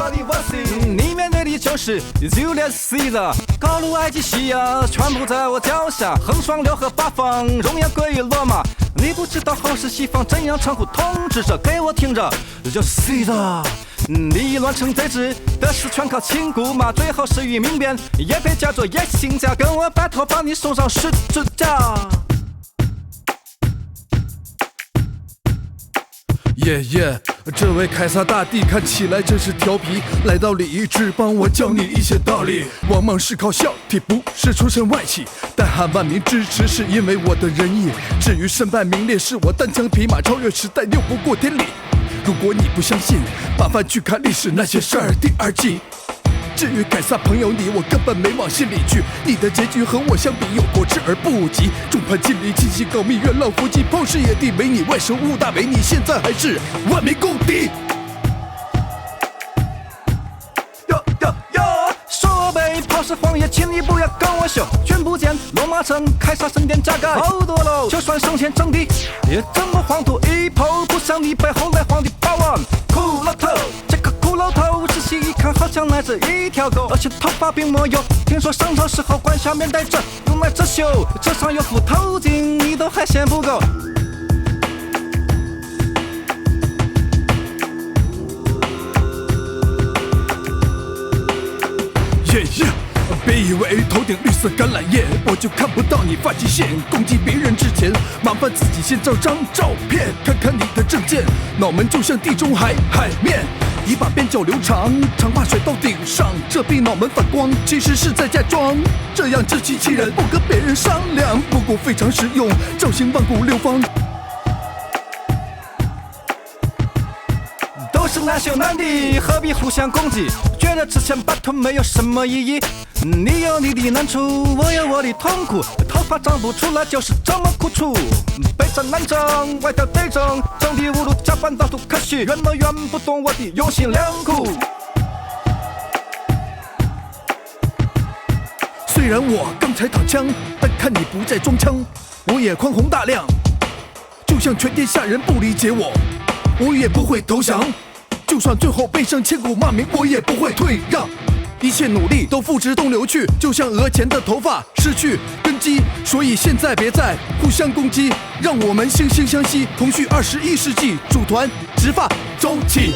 你面对的就是Julius Caesar， 高卢、埃及、西亚全部在我脚下，横双六合八方，荣耀归于罗马。你不知道后世西方怎样称呼统治者，给我听着，叫 Caesar。你乱成贼子，得失全靠亲姑妈，最后事与明辨，也配叫做野心家，跟我拜托把你送上十字架。耶耶，这位凯撒大帝看起来真是调皮，来到礼仪之邦，我教你一些道理。王莽是靠孝悌，不是出身外戚，但汉万民支持是因为我的仁义。至于身败名裂，是我单枪匹马超越时代，拗不过天理。如果你不相信，麻烦去看历史那些事儿第2季。至于凯撒朋友你，我根本没往心里去。你的结局和我相比，有过之而不及。众叛亲离，亲戚告密，元老伏击，炮事野地为你，外甥误大为你，现在还是万民公敌。说被炮是荒野，请你不要跟我秀。君不见罗马城，凯撒神殿加盖好多楼，就算圣贤正地，也整个黄土一抛，不像你被后来皇帝把玩。骷髅头，这个骷髅头，仔细一看好像来自一条狗，而且头发并没有。听说上朝时候官下面戴着，用来遮羞，这上有副头巾，你都还嫌不够。耶耶，别以为头顶绿色橄榄叶我就看不到你发际线。攻击别人之前，麻烦自己先照张照片，看看你的证件。脑门就像地中海海面，一把边角留长，长发甩到顶上，这比脑门反光其实是在假装。这样自欺欺人，不跟别人商量，不过非常实用，造型万古流芳。都是难兄难弟，何必互相攻击？觉得之前把头没有什么意义。你有你的难处，我有我的痛苦，头发长不出来就是这么苦楚。北战南征，外调北征，整体无路，加班到处可惜，远都远不懂我的用心良苦。虽然我刚才躺枪，但看你不再装腔，我也宽宏大量。就像全天下人不理解我，我也不会投降。就算最后背上千古骂名，我也不会退让。一切努力都付之东流去，就像额前的头发失去根基。所以现在别再互相攻击，让我们惺惺相惜，同续21世纪，组团直发走起。